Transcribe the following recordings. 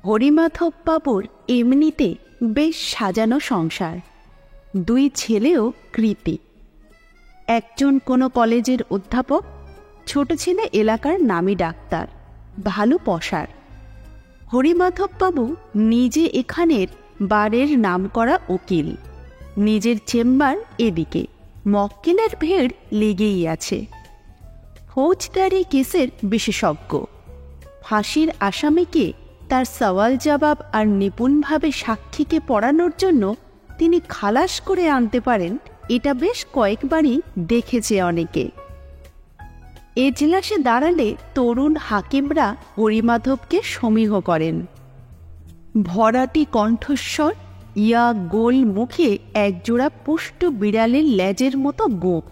হরিমাধব বাবুর এমনিতে বেশ সাজানো সংসার। 2 ছেলেও কৃতী। একজন কোনো কলেজের অধ্যাপক, ছোট ছেলে এলাকার নামী ডাক্তার, ভালো পসার। হরিমাধব বাবু নিজে এখানের বারের নামকরা উকিল। নিজের চেম্বার এদিকে, মক্কেলের ভিড় লেগেই আছে। ফৌজদারি কেসের বিশেষজ্ঞ। ফাঁসির আসামিকে তার সওয়াল জবাব আর নিপুণভাবে সাক্ষীকে পড়ানোর জন্য তিনি খালাস করে আনতে পারেন, এটা বেশ কয়েকবারই দেখেছে অনেকে। এজলাসে দাঁড়ালে তরুণ হাকিমরা হরিমাধবকে সমীহ করেন। ভরাটি কণ্ঠস্বর, ইয়া গোল মুখে একজোড়া পুষ্ট বিড়ালের লেজের মতো গোঁফ।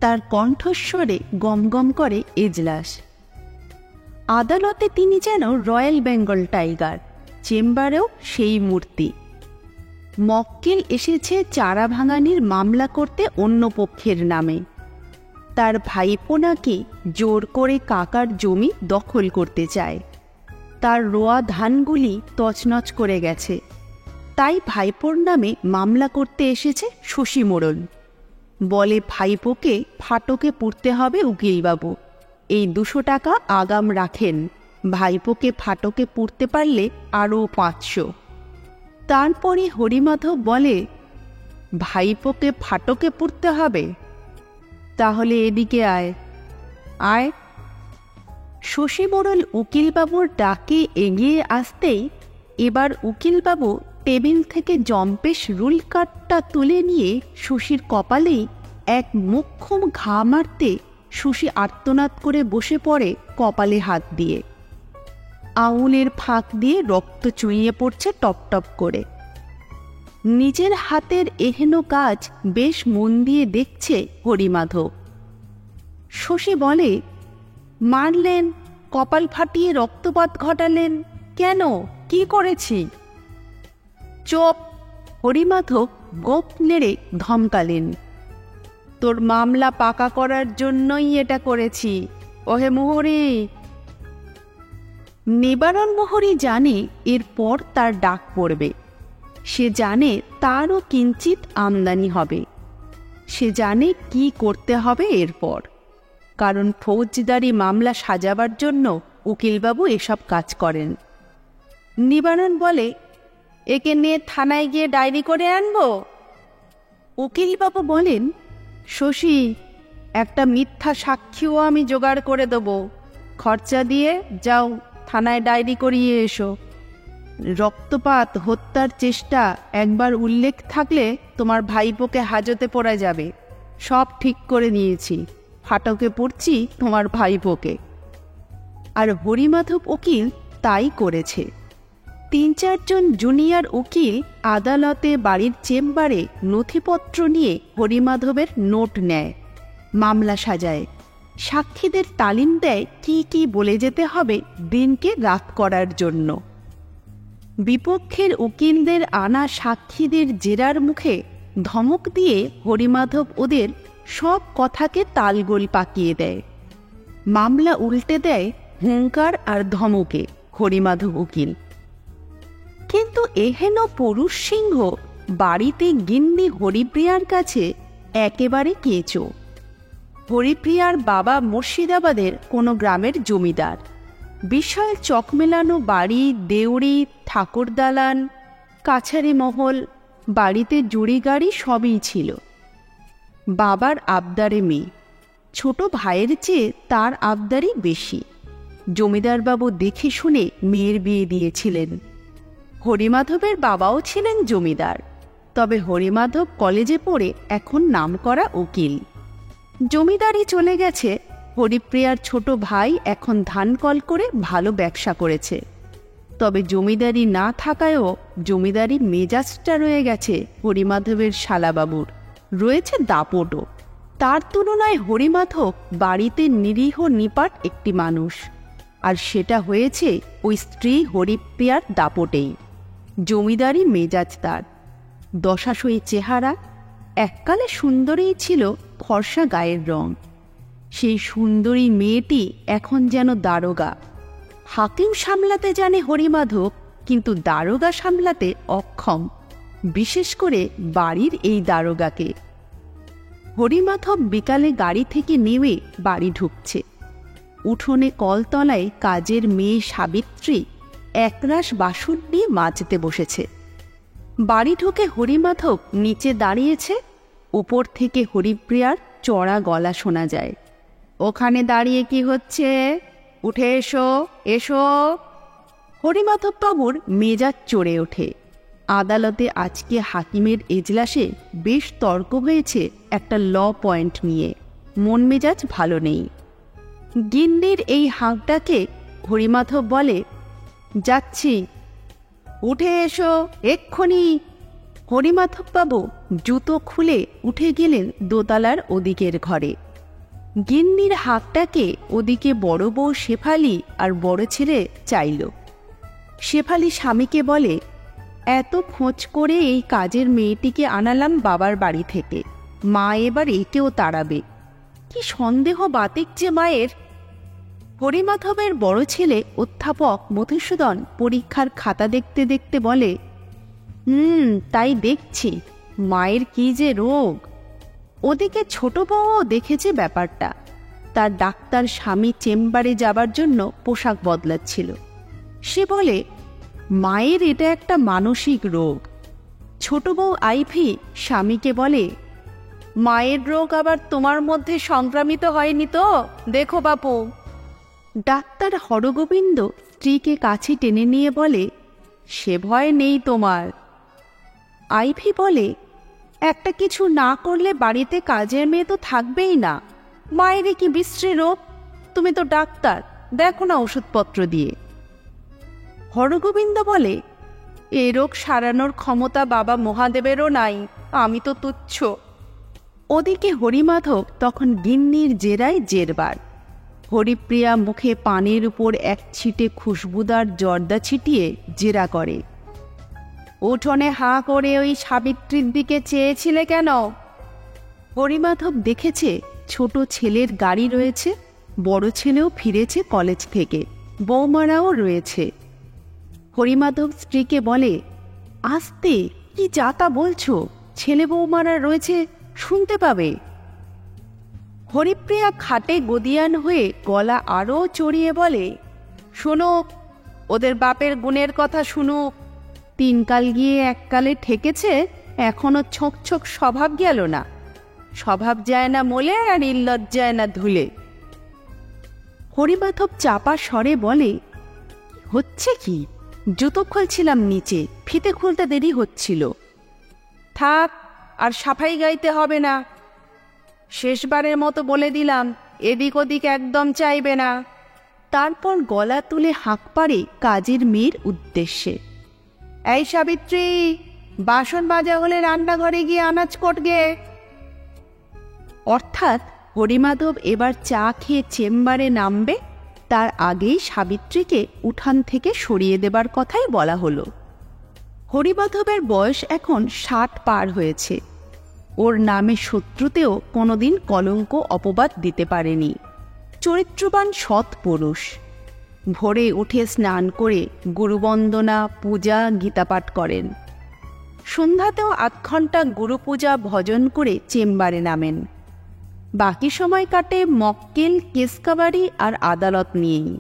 তার কণ্ঠস্বরে গমগম করে এজলাস। আদালতে তিনি যেন রয়্যাল বেঙ্গল টাইগার, চেম্বারেও সেই মূর্তি। মক্কেল এসেছে চারা ভাঙানির মামলা করতে অন্য পক্ষের নামে। তার ভাইপো নাকি জোর করে কাকার জমি দখল করতে চায়। তার রোয়া ধানগুলি তছনছ করে গেছে, তাই ভাইপোর নামে মামলা করতে এসেছে শশী মোড়ল। বলে ভাইপোকে ফাটকে পুড়তে হবে উকিলবাবু, এই 200 টাকা আগাম রাখেন, ভাইপোকে ফাটকে পুড়তে পারলে আরও 500। তারপরে হরিমাধব বলে, ভাইপোকে ফাটকে পুড়তে হবে? তাহলে এদিকে আয় আয়। শশী মোড়ল উকিলবাবুর ডাকে এগিয়ে আসতেই এবার উকিলবাবু টেবিল থেকে জম্পেশ রুল কার্ডটা তুলে নিয়ে শশীর কপালেই এক মোক্ষম ঘা মারতে শশী আর্তনাদ করে বসে পড়ে কপালে হাত দিয়ে। আঙুলের ফাঁক দিয়ে রক্ত চুইয়ে পড়ছে টপটপ করে। নিজের হাতের এহেন কাজ বেশ মন দিয়ে দেখছে হরিমাধব। শশী বলে, মারলেন, কপাল ফাটিয়ে রক্তপাত ঘটালেন কেন? কি করেছি? চোপ! হরিমাধব গোপ নেড়ে ধমকালেন, তোর মামলা পাকা করার জন্যই এটা করেছি। ওহে মোহরি! নিবারণ মোহরি জানে এরপর তার ডাক পড়বে। সে জানে তারও কিঞ্চিত আমদানি হবে। সে জানে কি করতে হবে এরপর, কারণ ফৌজদারি মামলা সাজাবার জন্য উকিলবাবু এসব কাজ করেন। নিবারণ বলে, একে নিয়ে থানায় গিয়ে ডায়েরি করে আনবো? উকিলবাবু বলেন, শশী, একটা মিথ্যা সাক্ষীও আমি জোগাড় করে দেব, খরচা দিয়ে যাও থানায় ডায়েরি করিয়ে এসো। রক্তপাত, হত্যার চেষ্টা একবার উল্লেখ থাকলে তোমার ভাইপোকে হাজতে পড়া যাবে। সব ঠিক করে নিয়েছি, ফাটকে পড়ছি তোমার ভাইপোকে। আর হরিমাধব উকিল তাই করেছে। 3-4 জন জুনিয়র উকিল আদালতে, বাড়ির চেম্বারে নথিপত্র নিয়ে হরিমাধবের নোট নেয়, মামলা সাজায়, সাক্ষীদের তালিম দেয় কি কি বলে যেতে হবে দিনকে রাত করার জন্য। বিপক্ষের উকিলদের আনা সাক্ষীদের জেরার মুখে ধমক দিয়ে হরিমাধব ওদের সব কথাকে তালগোল পাকিয়ে দেয়। মামলা উল্টে দেয় হুঙ্কার আর ধমকে হরিমাধব উকিল। কিন্তু এহেন পুরুষ সিংহ বাড়িতে গিন্নি হরিপ্রিয়ার কাছে একেবারে কেঁচো। হরিপ্রিয়ার বাবা মুর্শিদাবাদের কোনো গ্রামের জমিদার। বিশাল চকমেলানো বাড়ি, দেউড়ি, ঠাকুর দালান, কাছারি মহল, বাড়িতে জুড়ি গাড়ি সবই ছিল। বাবার আবদারে মেয়ে, ছোট ভাইয়ের চেয়ে তার আবদারই বেশি। জমিদারবাবু দেখে শুনে মেয়ের বিয়ে দিয়েছিলেন। হরিমাধবের বাবাও ছিলেন জমিদার, তবে হরিমাধব কলেজে পড়ে এখন নামকরা উকিল। জমিদারি চলে গেছে, হরিপ্রিয়ার ছোট ভাই এখন ধান কল করে ভালো ব্যবসা করেছে। তবে জমিদারি না থাকায়ও জমিদারি মেজাজটা রয়ে গেছে হরিমাধবের শালাবাবুর, রয়েছে দাপটও। তার তুলনায় হরিমাধব বাড়িতে নিরীহ নিপাট একটি মানুষ, আর সেটা হয়েছে ওই স্ত্রী হরিপ্রিয়ার দাপটেই। জমিদারি মেজাজ তার, দশাশই চেহারা, এককালে সুন্দরীই ছিল ফর্সা গায়ের রং। সেই সুন্দরী মেয়েটি এখন যেন দারোগা, হাকিম সামলাতে জানে হরিমাধব, কিন্তু দারোগা সামলাতে অক্ষম, বিশেষ করে বাড়ির এই দারোগাকে। হরিমাধব বিকালে গাড়ি থেকে নেমে বাড়ি ঢুকছে। উঠোনে কলতলায় কাজের মেয়ে সাবিত্রী একরাশ বাসন নিয়ে মাজতে বসেছে। বাড়ি ঢুকে হরিমাধব নিচে দাঁড়িয়েছে। উপর থেকে হরিপ্রিয়ার চড়া গলা শোনা যায়, ওখানে দাঁড়িয়ে কি হচ্ছে? উঠে এসো, এসো। হরিমাধব বাবুর মেজাজ চড়ে ওঠে। আদালতে আজকে হাকিমের এজলাসে বেশ তর্ক হয়েছে একটা ল পয়েন্ট নিয়ে। মন মেজাজ ভালো নেই। গিন্নির এই হাঁকটাকে হরিমাধব বলে, যাচ্ছি। উঠে এসো এক্ষুনি। হরিমাধব বাবু জুতো খুলে উঠে গেলেন দোতলার ওদিকের ঘরে। গিন্নির হাঁকটাকে ওদিকে বড় বউ শেফালি আর বড় ছেলে চাইল। শেফালি স্বামীকে বলে, এত খোঁজ করে এই কাজের মেয়েটিকে আনালাম বাবার বাড়ি থেকে, মা এবার একেও তাড়াবে। কি সন্দেহ বাতিক যে মায়ের। হরিমাধবের বড় ছেলে অধ্যাপক মধুসূদন পরীক্ষার খাতা দেখতে দেখতে বলে, তাই দেখছি, মায়ের কি যে রোগ। ওদিকে ছোট বউও দেখেছে ব্যাপারটা। তার ডাক্তার স্বামী চেম্বারে যাবার জন্য পোশাক বদলাচ্ছিল। সে বলে, মায়ের এটা একটা মানসিক রোগ। ছোট বউ আইভি স্বামীকে বলে, মায়ের রোগ আবার তোমার মধ্যে সংক্রামিত হয়নি তো? দেখো বাপু। ডাক্তার হরগোবিন্দ স্ত্রীকে কাছে টেনে নিয়ে বলে, সে ভয় নেই তোমার। আইভি বলে, একটা কিছু না করলে বাড়িতে কাজের মেয়ে তো থাকবেই না। মায়ের কি বিশ্রী রোগ, তুমি তো ডাক্তার, দেখো না ওষুধপত্র দিয়ে। হরগোবিন্দ বলে, এ রোগ সারানোর ক্ষমতা বাবা মহাদেবেরও নাই, আমি তো তুচ্ছ। ওদিকে হরিমাধব তখন গিন্নির জেরায় জেরবার। হরিপ্রিয়া মুখে পানের উপর এক ছিটে খুশবুদার জর্দা ছিটিয়ে জেরা করে, উঠোনে হাঁ করে ওই সাবিত্রীর দিকে চেয়েছিলে কেন? হরিমাধব দেখেছে ছোট ছেলের গাড়ি রয়েছে, বড় ছেলেও ফিরেছে কলেজ থেকে, বৌমারাও রয়েছে। হরিমাধব স্ত্রীকে বলে, আস্তে, কি যাতা বলছো? ছেলে বৌমারা রয়েছে, শুনতে পাবে। হরিপ্রিয়া খাটে গদিয়ান হয়ে গলা আরও চড়িয়ে বলে, শুনুক, ওদের বাপের গুণের কথা শুনুক। তিনকাল গিয়ে এককালে ঠেকেছে, এখনো ছোক ছোক স্বভাব গেল না। স্বভাব যায় না মোলে, আর ইল্লত যায় না ধুলে। হরিমাধব চাপা স্বরে বলে, হচ্ছে কি? জুতো খুলছিলাম নিচে, ফিতে খুলতে দেরি হচ্ছিল। থাক, আর সাফাই গাইতে হবে না। শেষবারের মতো বলে দিলাম, এদিক ওদিক একদম চাইবে না। তারপর গলা তুলে হাঁক পাড়ে কাজের মেয়ের উদ্দেশ্যে, এই সাবিত্রী, বাসন মাজা হলে রান্নাঘরে গিয়ে আনাজ কোটগে। অর্থাৎ হরিমাধব এবার চা খেয়ে চেম্বারে নামবে, তার আগেই সাবিত্রীকে উঠান থেকে সরিয়ে দেবার কথাই বলা হলো। হরিমাধবের বয়স এখন 60 পার হয়েছে। ওর নামে শত্রুতেও কোনোদিন কলঙ্ক অপবাদ দিতে পারেনি। চরিত্রবান সৎ পুরুষ। ভোরে উঠে স্নান করে গুরুবন্দনা, পূজা, গীতাপাঠ করেন। সন্ধ্যাতেও 8 ঘণ্টা গুরুপূজা ভজন করে চেম্বারে নামেন। বাকি সময় কাটে মক্কেল, কেসকাবারি আর আদালত নিয়েই।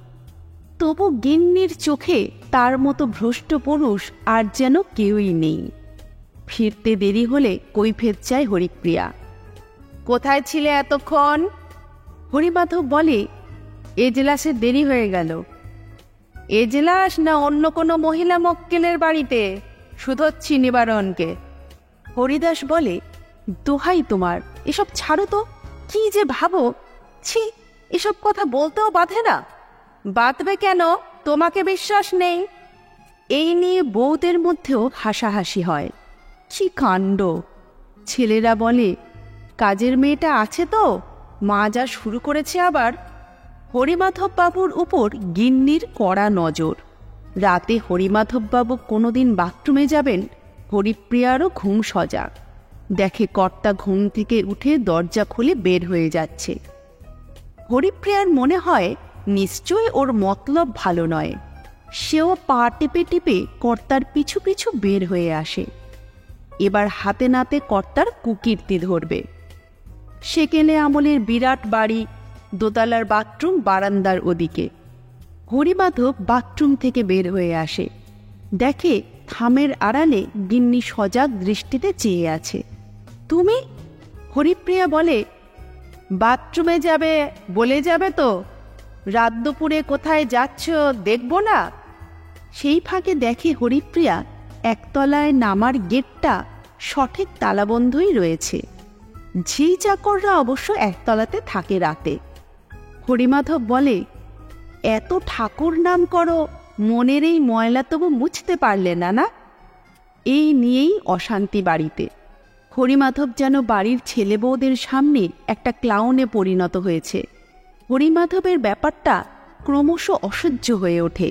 তবু গিন্নির চোখে তার মতো ভ্রষ্ট পুরুষ আর যেন কেউই নেই। ফিরতে দেরি হলে কৈফিয়ত চায় হরিপ্রিয়া। কোথায় ছিলে এতক্ষণ? হরিমাধব বলে, এজলাসে দেরি হয়ে গেল। এজলাস না অন্য কোনো মহিলা মক্কেলের বাড়িতে? শুধোচ্ছি নিবারণকে। হরিদাস বলে, দোহাই তোমার, এসব ছাড়ো তো। কি যে ভাবো, ছি, এসব কথা বলতেও বাধে না। বাঁধবে কেন? তোমাকে বিশ্বাস নেই। এই নিয়ে বউদের মধ্যেও হাসাহাসি হয়। কি কাণ্ড! ছেলেরা বলে, কাজের মেয়েটা আছে তো, মা যা শুরু করেছে আবার। হরিমাধব বাবুর উপর গিন্নির কড়া নজর। রাতে হরিমাধব বাবু কোনোদিন বাথরুমে যাবেন, হরিপ্রিয়ারও ঘুম সজাগ। দেখে কর্তা ঘুম থেকে উঠে দরজা খুলে বের হয়ে যাচ্ছে। হরিপ্রিয়ার মনে হয় নিশ্চয় ওর মতলব ভালো নয়। সেও পা টিপে টিপে কর্তার পিছু পিছু বের হয়ে আসে। এবার হাতে নাতে কর্তার কুকীর্তি ধরবে। সেকেলে আমলের বিরাট বাড়ি, দোতলার বাথরুম বারান্দার ওদিকে। হরিমাধব বাথরুম থেকে বের হয়ে আসে, দেখে থামের আড়ালে গিন্নি সজাগ দৃষ্টিতে চেয়ে আছে। তুমি? হরিপ্রিয়া বলে, বাথরুমে যাবে বলে যাবে তো, রাত দুপুরে কোথায় যাচ্ছ দেখব না? সেই ফাঁকে দেখে হরিপ্রিয়া একতলায় নামার গেটটা সঠিক তালাবন্ধই রয়েছে। ঝি চাকররা অবশ্য একতলাতে থাকে রাতে। হরিমাধব বলে, এত ঠাকুর নাম করো, মনের এই ময়লা তবু মুছতে পারলে না? না, এই নিয়েই অশান্তি বাড়িতে। হরিমাধব যেন বাড়ির ছেলে বউদের সামনে একটা ক্লাউনে পরিণত হয়েছে। হরিমাধবের ব্যাপারটা ক্রমশ অসহ্য হয়ে ওঠে।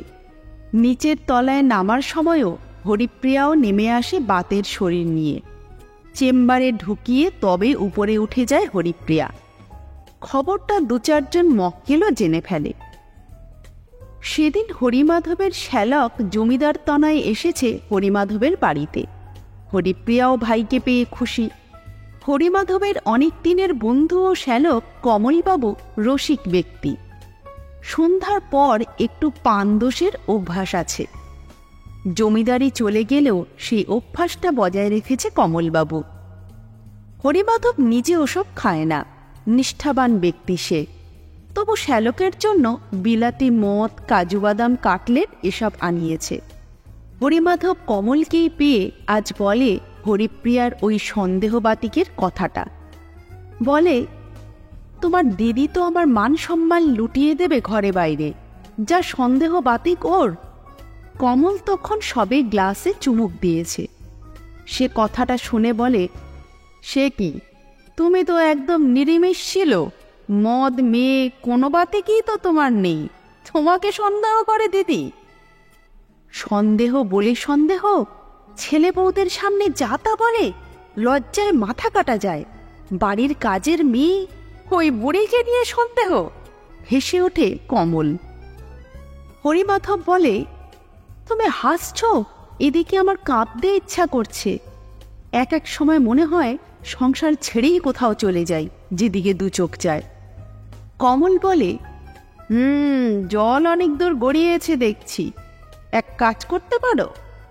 নিচের তলায় নামার সময়ও হরিপ্রিয়াও নেমে আসে বাতের শরীর নিয়ে। চেম্বারে ঢুকিয়ে তবে উপরে উঠে যায় হরিপ্রিয়া। খবরটা 2-4 মক্কেলও জেনে ফেলে। সেদিন হরিমাধবের শ্যালক জমিদার তনায় এসেছে হরিমাধবের বাড়িতে। হরিপ্রিয়াও ভাইকে পেয়ে খুশি। হরিমাধবের অনেক দিনের বন্ধু ও শ্যালক কমলবাবু রসিক ব্যক্তি। সন্ধ্যার পর একটু পানদোষের অভ্যাস আছে। জমিদারি চলে গেলেও সেই অভ্যাসটা বজায় রেখেছে কমলবাবু। হরিমাধব নিজে ওসব খায় না, নিষ্ঠাবান ব্যক্তি সে। তবু শ্যালকের জন্য বিলাতি মদ, কাজু বাদাম, কাটলেট এসব আনিয়েছে। হরিমাধব কমলকেই পেয়ে আজ বলে হরিপ্রিয়ার ওই সন্দেহবাতিকের কথাটা। বলে, তোমার দিদি তো আমার মান সম্মান লুটিয়ে দেবে ঘরে বাইরে, যা সন্দেহবাতিক ওর। কমল তখন সবে গ্লাসে চুমুক দিয়েছে। সে কথাটা শুনে বলে, সে কি, তুমি তো একদম নিরিমিষ ছিল, মদ মেয়ে কোনো বাতিকই তো তোমার নেই, তোমাকে সন্দেহ করে দিদি? সন্দেহ বলে সন্দেহ? ছেলে বউদের সামনে যা তা বলে, লজ্জায় মাথা কাটা যায়। বাড়ির কাজের মেয়ে, ওই বুড়িকে নিয়ে সন্দেহ? হেসে ওঠে কমল। হরিমাধব বলে, তুমি হাসছ, এদিকে আমার কাঁদতে ইচ্ছা করছে। এক এক সময় মনে হয় সংসার ছেড়েই কোথাও চলে যাই, যেদিকে 2 চোখ যায়। কমল বলে, জল অনেক দূর গড়িয়েছে দেখছি, এক কাজ করতে পারো,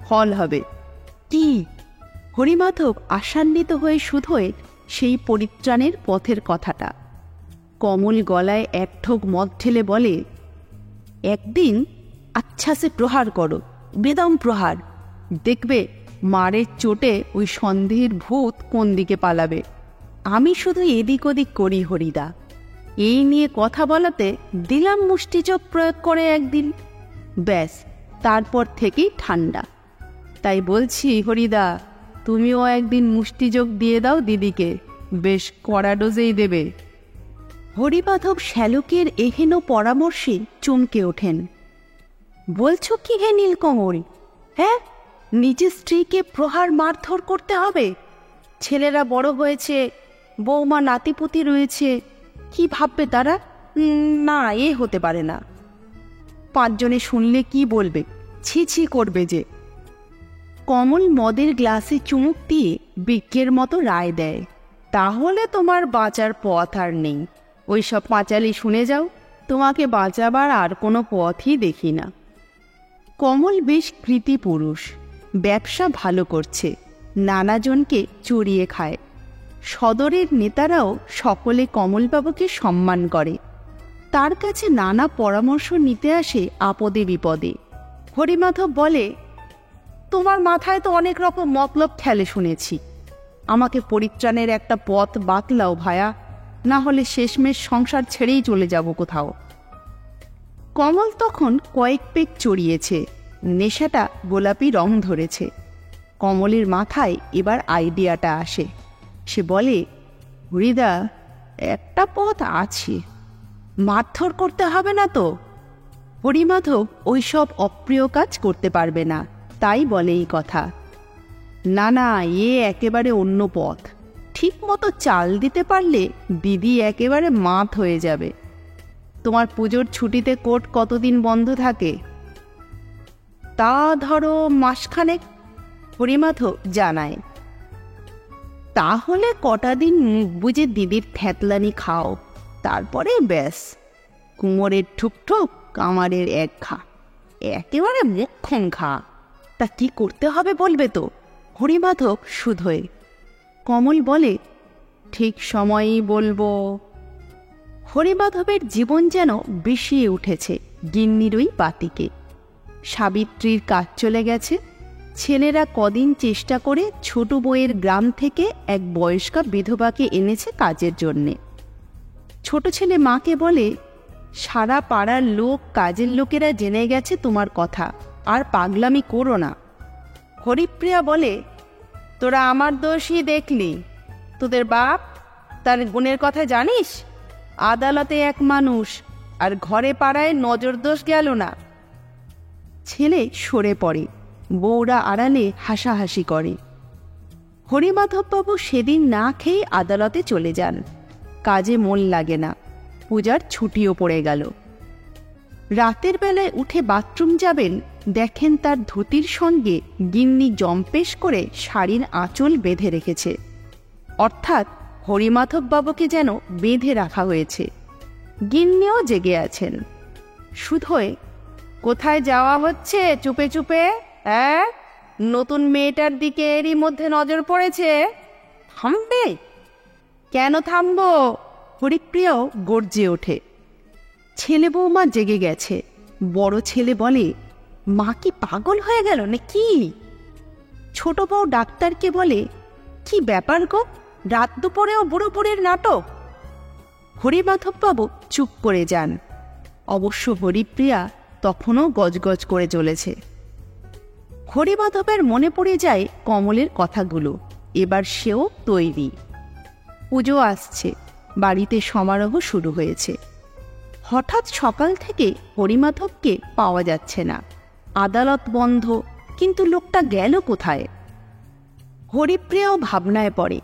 ফল হবে। কি? হরিমাধব আশান্বিত হয়ে শুধোয় সেই পরিত্রাণের পথের কথাটা। কমল গলায় এক ঠোক মদ ঠেলে বলে, একদিন আচ্ছা সে প্রহার করো, বেদম প্রহার, দেখবে মারের চোটে ওই সন্দেহের ভূত কোন দিকে পালাবে। আমি শুধু এদিক ওদিক করি হরিদা। এই নিয়ে কথা বলাতে দিলাম মুষ্টিযোগ প্রয়োগ করে একদিন, ব্যাস, তারপর থেকেই ঠান্ডা। তাই বলছি হরিদা, তুমিও একদিন মুষ্টিযোগ দিয়ে দাও দিদিকে, বেশ কড়া ডোজেই দেবে। হরিমাধব শ্যালকের এহেন পরামর্শে চমকে ওঠেন। বলছো কি হে নীলকমল? হ্যাঁ, নিজের স্ত্রীকে প্রহার মারধর করতে হবে? ছেলেরা বড় হয়েছে, বৌমা নাতিপুতি রয়েছে, কি ভাববে তারা? না, এ হতে পারে না। 5 জনে শুনলে কি বলবে? ছি ছি করবে যে। কমল মদের গ্লাসে চুমুক দিয়ে বিজ্ঞের মতো রায় দেয়, তাহলে তোমার বাঁচার পথ আর নেই। ওইসব পাঁচালি শুনে যাও, তোমাকে বাঁচাবার আর কোনো পথই দেখি না। কমল বেশ কৃতি পুরুষ, ব্যবসা ভালো করছে, নানাজনকে চড়িয়ে খায়। সদরের নেতারাও সকলে কমলবাবুকে সম্মান করে, তার কাছে নানা পরামর্শ নিতে আসে আপদে বিপদে। হরিমাধব বলে, তোমার মাথায় তো অনেক রকম মতলব খেলে শুনেছি, আমাকে পরিত্রাণের একটা পথ বাতলাও ভায়া, না হলে শেষমেশ সংসার ছেড়েই চলে যাব কোথাও। কমল তখন কয়েক পেগ চড়িয়েছে, নেশাটা গোলাপি রং ধরেছে। কমলের মাথায় এবার আইডিয়াটা আসে। সে বলে, হরিদা, একটা পথ আছে, মারধর করতে হবে না তো। হরিমাধব ওইসব অপ্রিয় কাজ করতে পারবে না, তাই বলে এই কথা। না না, এ একেবারে অন্য পথ, ঠিক মতো চাল দিতে পারলে দিদি একেবারে মাত হয়ে যাবে। তোমার পুজোর ছুটিতে কোর্ট কতদিন বন্ধ থাকে? তা ধরো মাসখানেক, হরিমাধব জানায়। তাহলে কটা দিন মুখ বুজে দিদির থ্যাতলানি খাও, তারপরে ব্যাস কুমোরের ঠুকঠুক কামারের এক ঘা, একেবারে মোক্ষম ঘা। তা কি করতে হবে বলবে তো? হরিমাধব শুধোয়। কমল বলে, ঠিক সময়ই বলবো। হরিমাধবের জীবন যেন বিষিয়ে উঠেছে গিন্নির ওই বাতিকে। সাবিত্রীর কাজ চলে গেছে। ছেলেরা কদিন চেষ্টা করে ছোট বউয়ের গ্রাম থেকে এক বয়স্কা বিধবাকে এনেছে কাজের জন্যে। ছোট ছেলে মাকে বলে, সারা পাড়ার লোক, কাজের লোকেরা জেনে গেছে তোমার কথা, আর পাগলামি করো না। হরিপ্রিয়া বলে, তোরা আমার দোষই দেখলি? তোদের বাপ তার গুণের কথা জানিস? আদালতে এক মানুষ, আর ঘরে পাড়ায় নজর দোষ গেল না। ছেলে সরে পড়ে, বউরা আড়ালে হাসাহাসি করে। হরিমাধববাবু সেদিন না খেয়ে আদালতে চলে যান। কাজে মন লাগে না, পূজার ছুটিও পড়ে গেল। রাতের বেলায় উঠে বাথরুম যাবেন, দেখেন তার ধুতির সঙ্গে গিন্নি জম্পেশ করে শাড়ির আঁচল বেঁধে রেখেছে। অর্থাৎ হরিমাধববাবুকে যেন বেঁধে রাখা হয়েছে। গিন্নিও জেগে আছেন। শুধোয়, কোথায় যাওয়া হচ্ছে চুপে চুপে? নতুন মেয়েটার দিকে এরই মধ্যে নজর পড়েছে, থামবে? কেন থামবো? হরিপ্রিয়াও গর্জে ওঠে। ছেলে বৌমা জেগে গেছে। বড় ছেলে বলে, মা কি পাগল হয়ে গেল নাকি? ছোট বউ ডাক্তারকে বলে, কি ব্যাপার গো, রাত দুপুরেও বুড়ো বুড়ির নাটক? হরিমাধববাবু চুপ করে যান। অবশ্য হরিপ্রিয়া তখনও গজগজ করে চলেছে। হরিমাধবের মনে পড়ে যায় কমলের কথাগুলো। এবার সেও তৈরি। পুজো আসছে, বাড়িতে সমারোহ শুরু হয়েছে। হঠাৎ সকাল থেকে হরিমাধবকে পাওয়া যাচ্ছে না। আদালত বন্ধ, কিন্তু লোকটা গেল কোথায়? হরিপ্রিয়াও ভাবনায় পড়ে।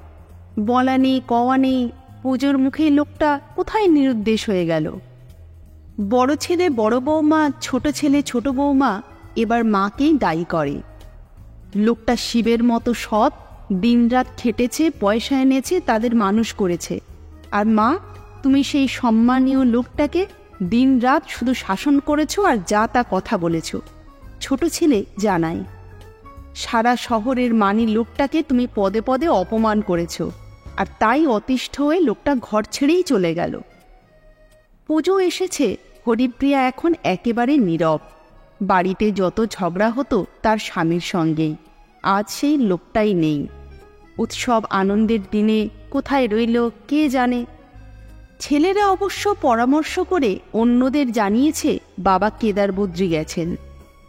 বলা নেই কওয়া নেই, পুজোর মুখে লোকটা কোথায় নিরুদ্দেশ হয়ে গেল? বড় ছেলে বড় বৌমা, ছোট ছেলে ছোট বৌমা এবার মাকেই দায়ী করে। লোকটা শিবের মতো সৎ, দিনরাত খেটেছে, পয়সা এনেছে, তাদের মানুষ করেছে। আর মা, তুমি সেই সম্মানীয় লোকটাকে দিনরাত শুধু শাসন করেছ আর যা তা কথা বলেছ। ছোট ছেলে জানায়, সারা শহরের মানি লোকটাকে তুমি পদে পদে অপমান করেছ, আর তাই অতিষ্ঠ হয়ে লোকটা ঘর ছেড়েই চলে গেল। পুজো এসেছে, হরিপ্রিয়া এখন একেবারে নীরব। বাড়িতে যত ঝগড়া হতো তার স্বামীর সঙ্গেই, আজ সেই লোকটাই নেই। উৎসব আনন্দের দিনে কোথায় রইল কে জানে। ছেলেরা অবশ্য পরামর্শ করে অন্যদের জানিয়েছে বাবা কেদার বদ্রী গেছেন।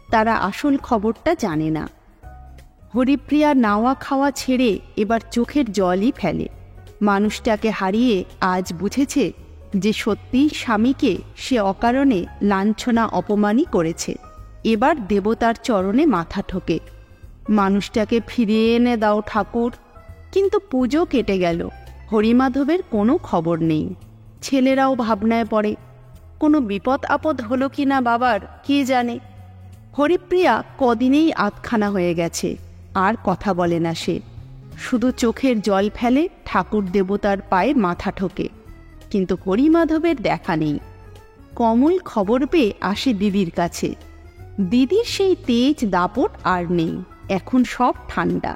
তারা আসল খবরটা জানে না। হরিপ্রিয়া নাওয়া খাওয়া ছেড়ে এবার চোখের জলই ফেলে। মানুষটাকে হারিয়ে আজ বুঝেছে যে সত্যিই স্বামীকে সে অকারণে লাঞ্ছনা অপমানই করেছে। এবার দেবতার চরণে মাথা ঠোকে, মানুষটাকে ফিরিয়ে এনে দাও ঠাকুর। কিন্তু পুজো কেটে গেল, হরিমাধবের কোনো খবর নেই। ছেলেরাও ভাবনায় পড়ে, কোনো বিপদ আপদ হলো কি না বাবার কে জানে। হরিপ্রিয়া কদিনেই আধখানা হয়ে গেছে, আর কথা বলে না সে। শুধু চোখের জল ফেলে, ঠাকুর দেবতার পায়ে মাথা ঠোকে। কিন্তু হরিমাধবের দেখা নেই। কমল খবর পেয়ে আসে দিদির কাছে। দিদির সেই তেজ দাপট আর নেই, এখন সব ঠান্ডা।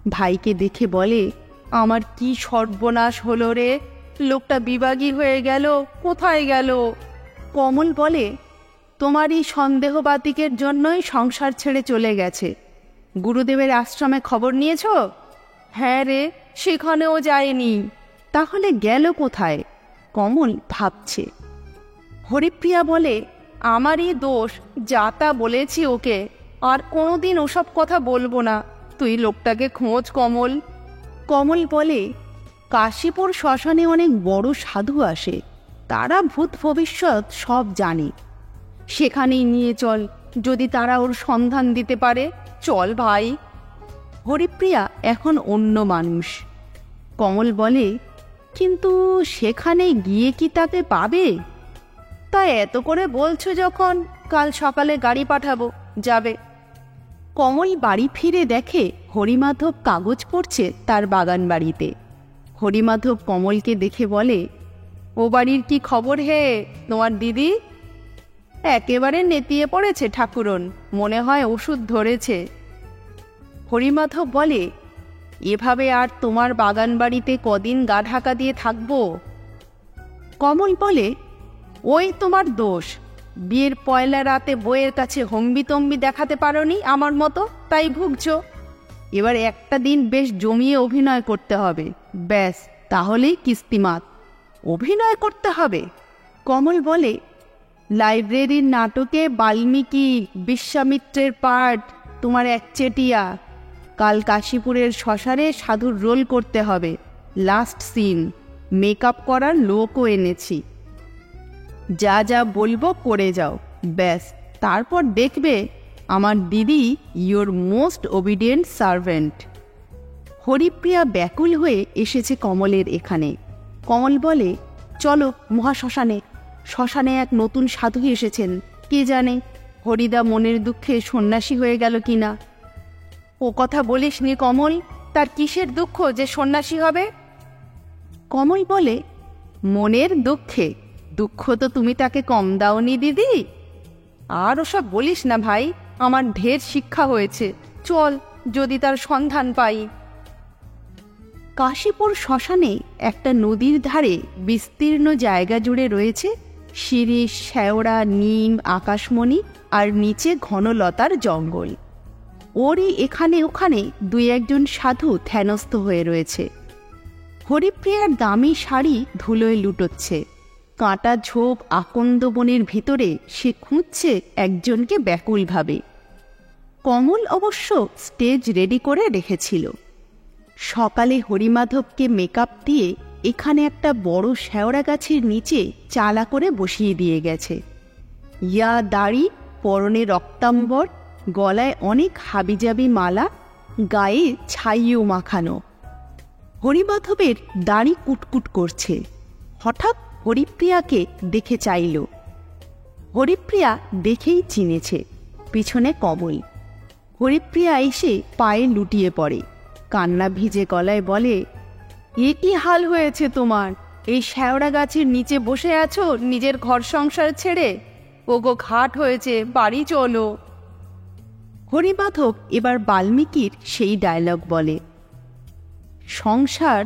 ভাইকে দেখে বলে, আমার কি সর্বনাশ হলো রে, লোকটা বিবাগী হয়ে গেল, কোথায় গেল? কমল বলে, তোমার এই সন্দেহবাতিকের জন্যই সংসার ছেড়ে চলে গেছে। গুরুদেবের আশ্রমে খবর নিয়েছ? হ্যাঁ রে, সেখানেও যায়নি। তাহলে গেল কোথায়? কমল ভাবছে। হরিপ্রিয়া বলে, আমারই দোষ, যা তা বলেছি ওকে, আর কোনোদিন ওসব কথা বলবো না। তুই লোকটাকে খোঁজ কমল। কমল বলে, কাশীপুর শ্মশানে অনেক বড় সাধু আসে, তারা ভূত ভবিষ্যৎ সব জানে। সেখানেই নিয়ে চল, যদি তারা ওর সন্ধান দিতে পারে। চল ভাই। হরিপ্রিয়া এখন অন্য মানুষ। কমল বলে, কিন্তু সেখানে গিয়ে কি তাকে পাবে? তা এত করে বলছো যখন, কাল সকালে গাড়ি পাঠাবো, যাবে। কমল বাড়ি ফিরে দেখে হরিমাধব কাগজ পড়ছে তার বাগান বাড়িতে। হরিমাধব কমলকে দেখে বলে, ও বাড়ির কি খবর হে তোমার দিদি? একেবারে নেতিয়ে পড়েছে ঠাকুরন, মনে হয় ওষুধ ধরেছে। হরিমাধব বলে, এভাবে আর তোমার বাগান বাড়িতে কদিন গা ঢাকা দিয়ে থাকবো? কমল বলে, ওই তোমার দোষ, বিয়ের পয়লা রাতে বইয়ের কাছে হম্বিতম্বি দেখাতে পারোনি আমার মতো, তাই ভুগছ। এবার একটা দিন বেশ জমিয়ে অভিনয় করতে হবে, ব্যাস, তাহলেই কিস্তিমাত। অভিনয় করতে হবে? কমল বলে, লাইব্রেরির নাটকে বাল্মীকি বিশ্বামিত্রের পার্ট তোমার একচেটিয়া। কাল কাশীপুরের শ্মশানে সাধুর রোল করতে হবে, লাস্ট সিন। মেকআপ করার লোকও এনেছি। যা যা বলবো করে যাও, ব্যাস, তারপর দেখবে আমার দিদি your most obedient servant. Haripriya ব্যাকুল হয়ে এসেছে কমলের এখানে। কমল বলে, চলো মহাশ্মশানে। শ্মশানে এক নতুন সাধু এসেছেন, কে জানে হরিদা মনের দুঃখে সন্ন্যাসী হয়ে গেল কিনা। ও কথা বলিস নি কমল, তার কিসের দুঃখ যে সন্ন্যাসী হবে? কমল বলে, মনের দুঃখে? দুঃখ তো তুমি তাকে কম দাওনি দিদি। আর ওসব বলিস না ভাই, আমার ঢের শিক্ষা হয়েছে, চল যদি তার সন্ধান পাই। কাশীপুর শ্মশানে একটা নদীর ধারে বিস্তীর্ণ জায়গা জুড়ে রয়েছে শিরীষ, শ্যাওড়া, নিম, আকাশমণি আর নিচে ঘনলতার জঙ্গল। ওরই এখানে ওখানে দুই একজন সাধু ধ্যানস্থ হয়ে রয়েছে। হরিপ্রিয়ার দামি শাড়ি ধুলোয় লুটোচ্ছে। কাঁটা ঝোপ আকন্দ বনের ভিতরে সে খুঁজছে একজনকে ব্যাকুলভাবে। কমল অবশ্য স্টেজ রেডি করে রেখেছিল। সকালে হরিমাধবকে মেকআপ দিয়ে এখানে একটা বড় শ্যাওড়া গাছের নিচে চালা করে বসিয়ে দিয়ে গেছে। ইয়া দাড়ি, পরনে রক্তাম্বর, গলায় অনেক হাবিজাবি মালা, গায়ে ছাইও মাখানো। হরিমাধবের দাড়ি কুটকুট করছে। হঠাৎ হরিপ্রিয়াকে দেখে চাইল। হরিপ্রিয়া দেখেই চিনেছে, পিছনে কমল। হরিপ্রিয়া এসে পায়ে লুটিয়ে পড়ে, কান্না ভিজে গলায় বলে, এ কি হাল হয়েছে তোমার? এই শ্যাওড়া গাছের নিচে বসে আছো নিজের ঘর সংসার ছেড়ে? ওগো ঘাট হয়েছে, বাড়ি চলো। হরিমাধব এবার বাল্মীকির সেই ডায়লগ বলে, সংসার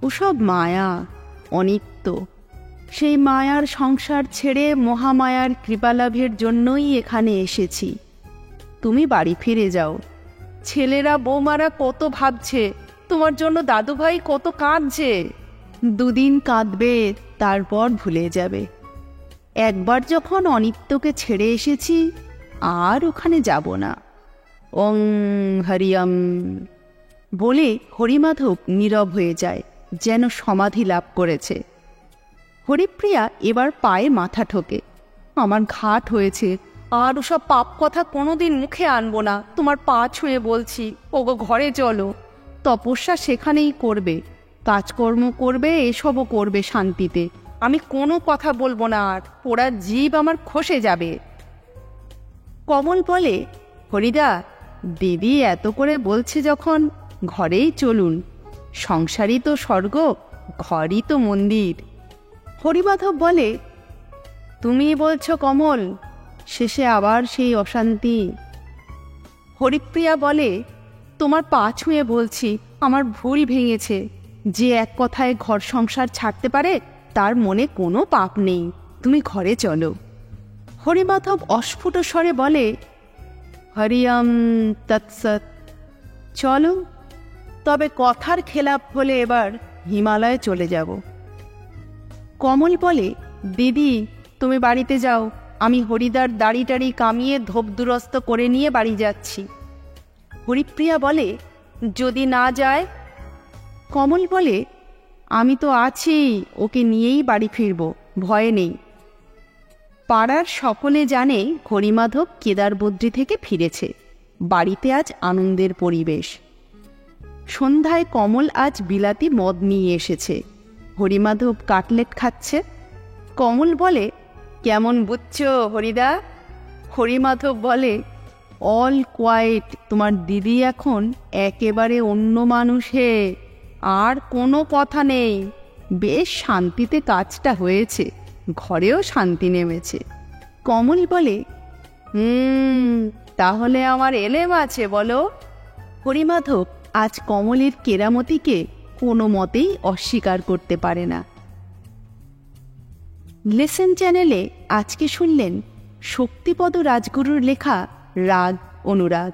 ওসব মায়া, অনিত্য। সেই মায়ার সংসার ছেড়ে মহামায়ার কৃপালাভের জন্যই এখানে এসেছি। তুমি বাড়ি ফিরে যাও। ছেলেরা বৌমারা কত ভাবছে তোমার জন্য, দাদুভাই কত কাঁদছে। দুদিন কাঁদবে, তারপর ভুলে যাবে। একবার যখন অনিত্যকে ছেড়ে এসেছি, আর ওখানে যাব না। ওং হরিয়ম বলে হরিমাধব নীরব হয়ে যায়, যেন সমাধি লাভ করেছে। হরিপ্রিয়া এবার পায়ে মাথা ঠোকে, আমার ঘাট হয়েছে, আর ওসব পাপ কথা কোনোদিন মুখে আনবো না, তোমার পা ছুঁয়ে বলছি। ওগো ঘরে চলো। তপস্যা সেখানেই করবে, কাজকর্ম করবে, এসবও করবে শান্তিতে। আমি কোনো কথা বলবো না আর, পোড়া জীব আমার খসে যাবে। কমল বলে, হরিদা, দিদি এত করে বলছে যখন, ঘরেই চলুন। সংসারই তো স্বর্গ, ঘরই তো মন্দির। হরিমাধব বলে, তুমি বলছো কমল, শেষে আবার সেই অশান্তি। হরিপ্রিয়া বলে, তোমার পা ছুঁয়ে বলছি, আমার ভুল ভেঙেছে। যে এক কথায় ঘর সংসার ছাড়তে পারে তার মনে কোনো পাপ নেই, তুমি ঘরে চলো। হরিমাধব অস্ফুট স্বরে বলে, হরিয়ম তৎসৎ। চলো, তবে কথার খেলাপ হলে এবার হিমালয়ে চলে যাব। কমল বলে, দিদি তুমি বাড়িতে যাও, আমি হরিদার দাড়ি টাড়ি কামিয়ে ধোপ দুরস্ত করে নিয়ে বাড়ি যাচ্ছি। হরিপ্রিয়া বলে, যদি না যায়? কমল বলে, আমি তো আছি, ওকে নিয়েই বাড়ি ফিরব, ভয় নেই। পাড়ার সকলে জানে হরিমাধব কেদারবদ্রী থেকে ফিরেছে। বাড়িতে আজ আনন্দের পরিবেশ। সন্ধ্যায় কমল আজ বিলাতি মদ নিয়ে এসেছে। হরিমাধব কাটলেট খাচ্ছে। কমল বলে, কেমন বুঝছো হরিদা? হরিমাধব বলে, অল কোয়াইট, তোমার দিদি এখন একেবারে অন্য মানুষ হে, আর কোনো কথা নেই। বেশ শান্তিতে কাজটা হয়েছে, ঘরেও শান্তি নেমেছে। কমল বলে, তাহলে আমার এলেম আছে বলো। হরিমাধব আজ কমলের কেরামতিকে কোনো মতেই অস্বীকার করতে পারে না। লেসন চ্যানেলে আজকে শুনলেন শক্তিপদ রাজগুরুর লেখা রাগ অনুরাগ।